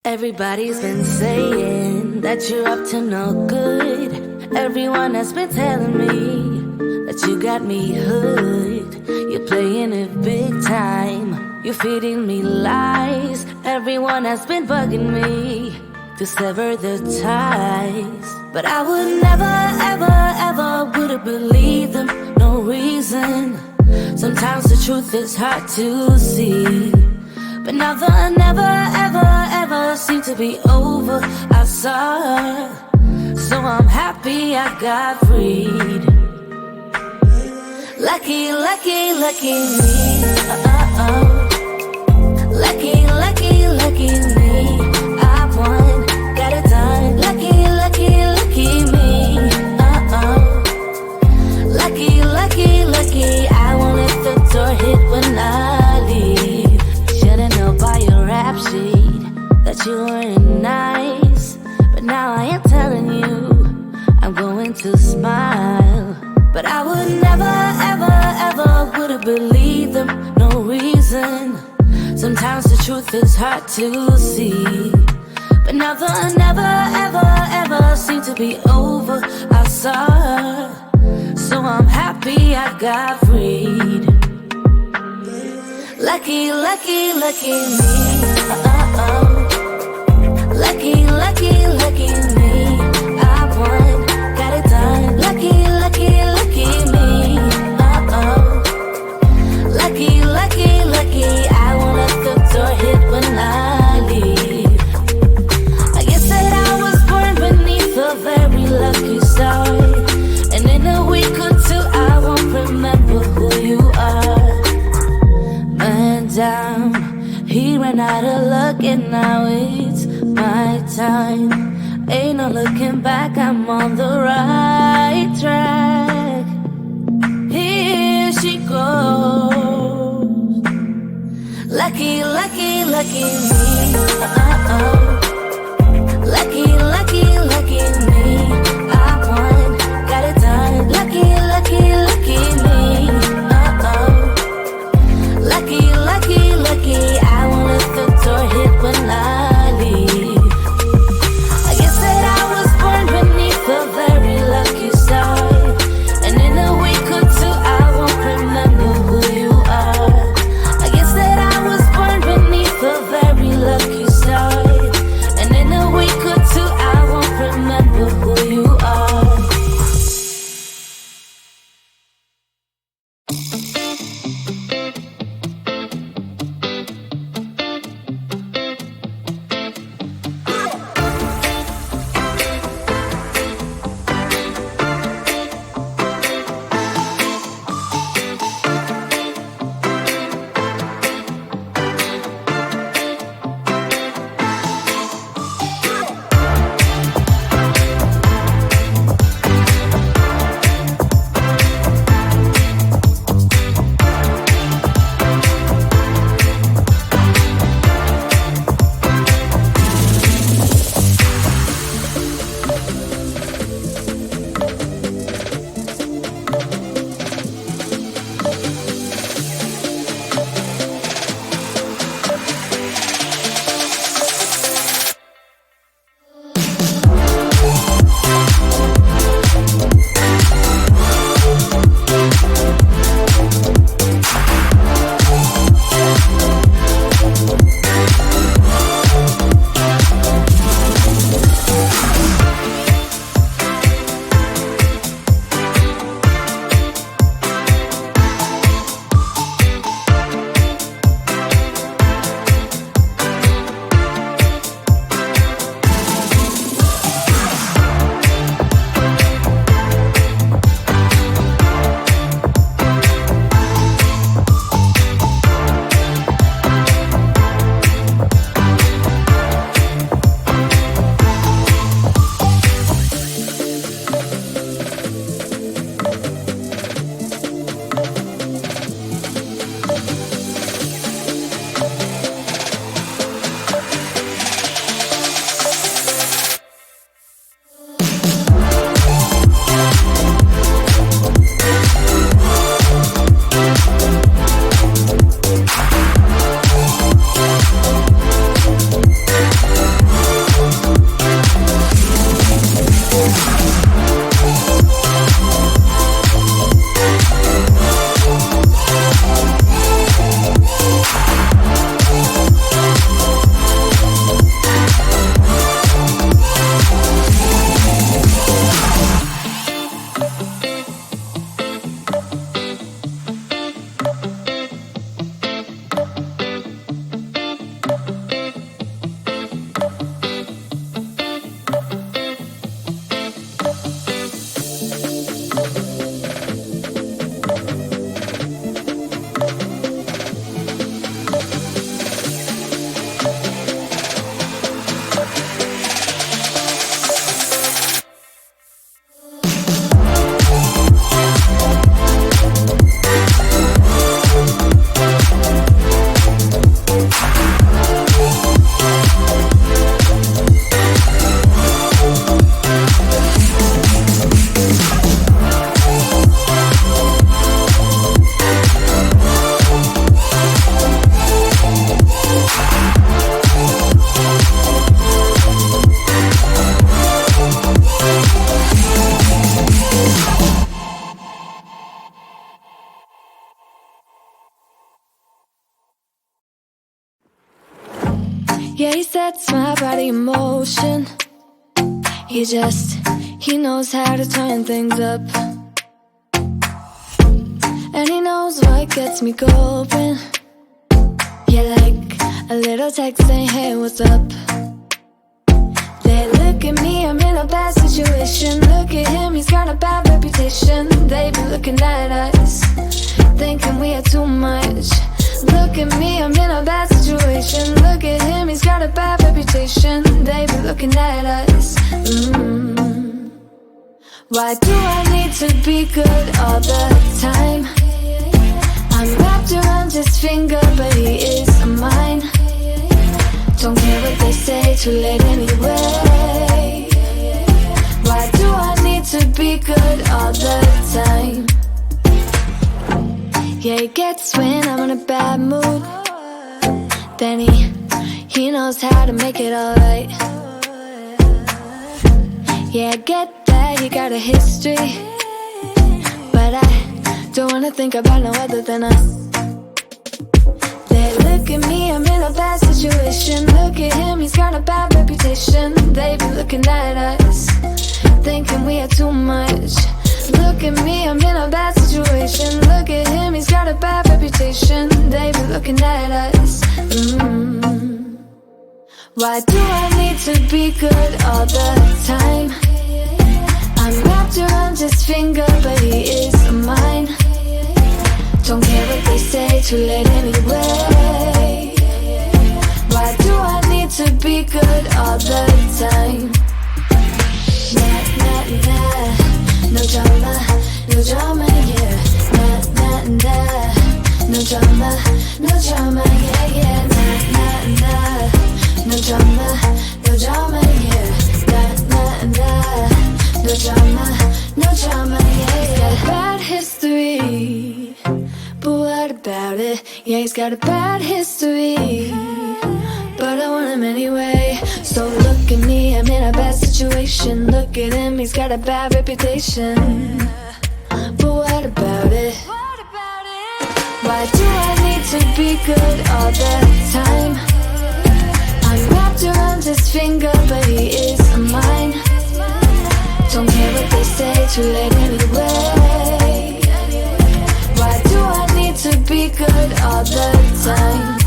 Everybody's been saying that you're up to no good. Everyone has been telling me that you got me hooked. You're playing it big time. You're feeding me lies. Everyone has been bugging me to sever the ties. But I would never, ever, ever would have believed them. No reason. Sometimes the truth is hard to see. But now the never, ever, ever seemed to be over. I saw her, so I'm happy I got freed. Lucky, lucky, lucky me. Lucky, lucky, lucky me. I won, got it done. Lucky, lucky, lucky me. Lucky, lucky, lucky. I won't let the door hit when I leave. Should've known by your rap sheet that you weren't nice. But now I am telling you, I'm going to smile. But I would never, ever, ever would have believed them. No reason. Sometimes the truth is hard to see. But now the never, ever, ever seemed to be over. I saw her, so I'm happy I got freed. Lucky, lucky, lucky me. Lucky, lucky, lucky me. I won, got it done. Lucky, lucky, lucky me. Lucky, lucky, lucky. I won't let the door hit when I leave. I guess that I was born beneath a very lucky star. And in a week or two I won't remember who you are. Down. He ran out of luck and now it's my time. Ain't no looking back, I'm on the right track. Here she goes. Lucky, lucky, lucky me. Lucky, lucky, lucky me. I won, got it done. Lucky, lucky, lucky me. Lucky, lucky, lucky, I won't let the door hit when I leave. I guess that I was born beneath a very lucky star. And in a week or two I won't remember who you are. I guess that I was born beneath a very lucky star. sets my body in motion. He knows how to turn things up. And he knows what gets me going. Yeah, like a little text saying, hey, what's up? They look at me, I'm in a bad situation. Look at him, he's got a bad reputation. They be looking at us, thinking we are too much. Look at me, I'm in a bad situation. Look at him, he's got a bad reputation. They be looking at us. Why do I need to be good all the time? I'm wrapped around his finger, but he is mine. Don't care what they say, too late anyway. Why do I need to be good all the time? Yeah, he gets when I'm in a bad mood. Then he knows how to make it alright. Yeah, I get that he got a history, but I don't wanna think about no other than us. They look at me, I'm in a bad situation. Look at him, he's got a bad reputation. They be looking at us, thinking we are too much. Look at me, I'm in a bad situation. Look at him, he's got a bad reputation. They be looking at us. Why do I need to be good all the time? I'm wrapped around his finger, but he is mine. Don't care what they say, too late anyway. Why do I need to be good all the time? Nah, nah, nah. No drama, no drama, yeah. Nah, nah, nah. No drama, no drama, yeah, yeah. Nah, nah, nah. No drama, no drama, yeah. Nah, nah, nah. No drama, no drama, yeah, yeah. He's got a bad history, but what about it? Yeah, he's got a bad history, but I want him anyway. So look at me, I'm in a bad situation. Look at him, he's got a bad reputation, but what about it? Why do I need to be good all the time? I'm wrapped around his finger, but he is mine. Don't care what they say, too late anyway. Why do I need to be good all the time?